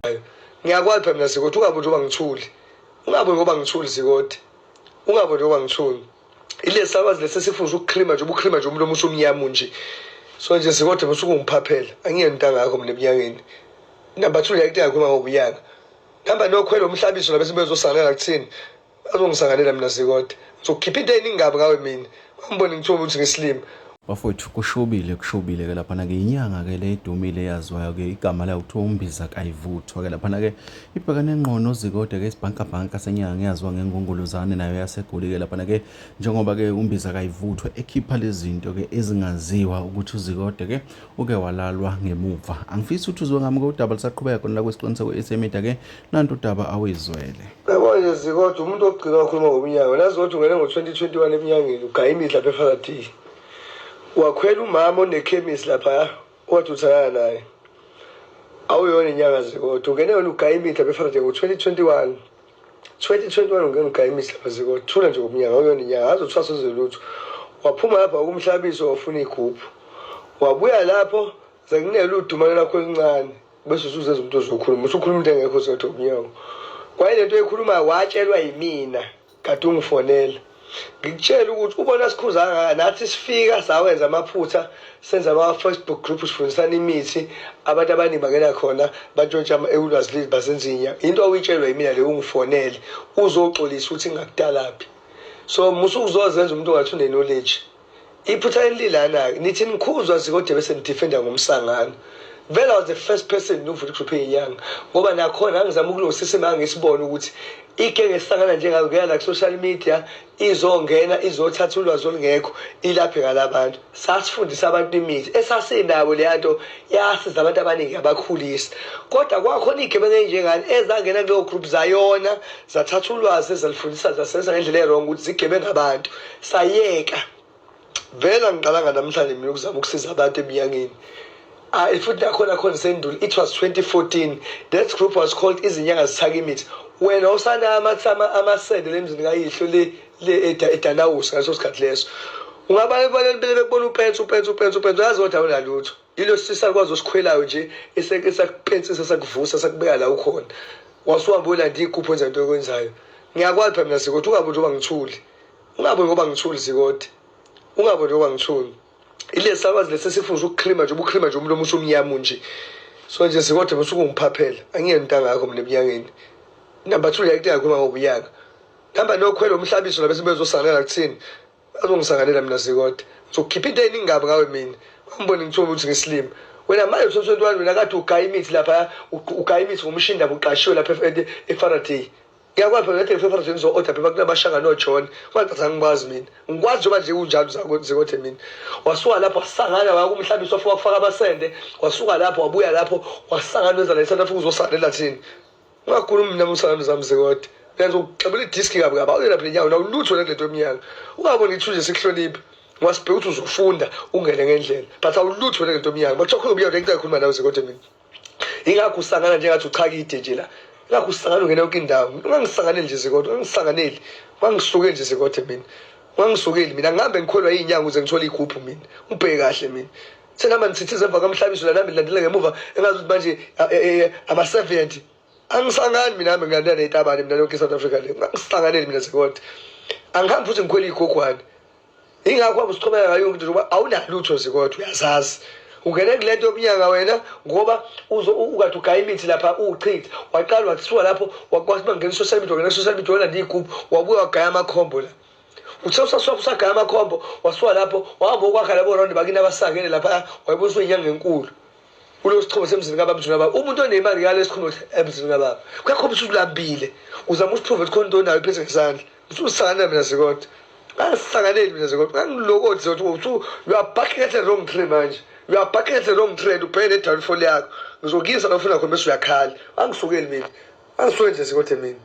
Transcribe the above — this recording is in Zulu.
ngiyakwazi phela mina Zikode ungaboni ngoba ngithuli. Ungaboni ngoba ngithuli Zikode. Ungaboni ngoba ngithuli. Ile sakwazi lesifundisa ukucreama nje ubucreama nje umlomo usumnyama nje. So nje Zikode bese ungiphaphela. Angiyento ngakho mina eminyakeni. Number 2 yakudinga ukuba ngobuyanga. Hamba nokhwela umhlabiso la bese bezosangalela kuthini. Bazongisangalela mina Zikode. Ngizokhipha into eningabi ngawe mina. Ngibone ngithola ukuthi ngislima. Bafowethu kushobile ke laphana ke inyanga ke le idumile yaziwayo ke igama layo kuthiwa uMbiza Kayivuthwa ke laphana ke ibhekane engqono Zikode ke isibhanka senyanga yaziwa ngengongolozane nayo yaseGoli ke laphana ke njengoba ke uMbiza Kayivuthwa ekhipha lezi zinto ke ezingaziwa ukuthi uZikode ke uke walalwa ngemuva. Angifisi ukuthi uzwe ngami kodaba lisaqhubeka khona la kwesiqiniseko esemedia ke nanto udaba awezwele. Yabona Zikode umuntu ogcina wakhuluma ngomnyanga nazi ukuthi ungene ngo2021 eminyangeni ugayimidla beFarati. Wakhwela umama onekhemisi lapha wathi uthana naye awuyona inyanga Zikode ungene wena ugayimidla beFarati ngo2021 ungene ugayimidla lapha Zikode thula nje ngomnyanga awuyona inyanga azothwasa zelutho waphuma lapha ukumhlabiso wafuna igubhu wabuya lapho zekunele udumane lakho elincane bese usuzenza umuntu ozokhuluma usukhuluma into engekho Zikode ngomnyanga kwayilento ekhuluma watshelwa yimina kade ungifonela ngikutshela ukuthi ubona sikhuzanga nathi sifika sawenza amaphutha senza ama-Facebook group sifundisana imithi abantu abaningi bangena khona bantshontsha ulwazi leli basenzinya into awuyitshelwa yimina leyo ungifonele uzoxolisa ukuthi ngakudalaphi so musukuzozenza umuntu ongathi une-knowledge iphutha elilana-ke nithi nikhuzwa Zikode bese nidefenda ngomsangano vele I was the first person ukuvula igroup yenyanga ngoba nakhona angizama ukulungisisa imanga ngisibone ukuthi ikenge sihlangana njengayo kuyala ku-social media izongena izothatha ulwazi olungekho ilaphe ngalabantu sasifundisa abantu imithi esasinabo leya nto yasiza abantu abaningi abakhulisa kodwa kwakhona iy'gebengu ey'njengani ezangena kuleyo group zayona zathatha ulwazi ezalifundisa zasenza ngendlela erong ukuthi zigebenga abantu sayeka vele angiqalanga namhlanje mina ukuzama ukusiza abantu eminyangeni futhi nakhona senduli it was 2014 that group was called izinyanga zithaka imithi wena usana amasende lemzini kayihlo le edanawusa ngaso sikhathi leso ungabalibona bekubona upensi yazi kodwa awunalutho ilo sisa kwazi osikhwelayo nje esakupensisa sakuvusa sakubeka la ukhona wasuhambula ndigupho enza into yokwenzayo ngiyakwazi phela mina Zikode ungaboni ngoba ngithuli ungaboni ngoba ngithuli Zikode ungaboni ngoba ngithuli ile sakwazi lesifundisa ukucreama nje ubucreama nje umlomo usumnyama nje so nje Zikode bese ungiphaphela angiyento ngakho mina eminyangeni number 2 yakudinga ukuba ngobuyanga hamba nokhwela umhlabiso la bese bezosangalela kuthini bazongisangalela mina Zikode ngizokhipha into eningabi ngawe mina ngibone ngithola ukuthi ngislima wena manje 2021 wena kade ugayimithi lapha ugayimithi ngomshinda buqashiwe lapha eFarati ngiyakwazi phela ukuthi eFarati ngizo-order phela kunabashanga noJohn kwacathi angibazi mina ngikwazi njengoba nje kunjalo Zikode mina wasuka lapho wasangana wakumhlabiso wafika kufaka amasende wasuka lapho wabuya lapho wasangana wenza la eSouth Africa uzosangalela thini ungakhulumi mina musana zami Zikode benza ukuxabela idiski kabi awule lapha lenyawo nawulutho lento eminyanga ungaboni ithunje sihlonipha wasibheka ukuthi uzofunda ungene ngendlela but awulutho lento eminyanga bakukhuluma ubuyayo ngeke khuluma nawe Zikode mina ingakho usangana njengathi uchakide nje la ingakho usangana ungena yonke indawo ungangisanganeli nje Zikode ungangisanganeli wangisukeli nje Zikode mina wangisukeli mina ngihambe ngikholwa izinyanga ukuze ngithole igroup mina ubheke kahle mina senama nithithize emva kamhlabiso la nami ngilandela ngemuva engazi ukuthi manje ama-70 angisangani mina nami ngilandela netabane mina yonke eSouth Africa le ngisanganeli mina Zikode angihambi futhi ngikhwela igogwane ingakho abusixhomeka ngayo into ngoba awunalutho Zikode uyazazi ungene kulento yomnyanga wena ngoba ukade ugayimithi lapha uchithi waqala wakusuka lapho wakwazi bangena social media ngena social media wena ndigroup wabuya wagaya amakhombo la usagaya amakhombo wasuka lapho wahamba ukwakha labo round bakini abasangene lapha wayebusa inyanga enkulu kulo sixhobo semzini kababa mzini kababa umuntu onemali yale sikhulu emzini kababa kuyakhoba ukuthi ulambile uzama ukuprove ukuthi konto nayo iphethe ngesandla ususangana mina Zikode angisanganeli mina Zikode angilokoti ukuthi you are backing at the wrong tree manje you are backing at the wrong trend ubheke downfall yakho ngizokisa nofuna khona bese uyakhala angisukeli mina angisukeli nje Zikode mina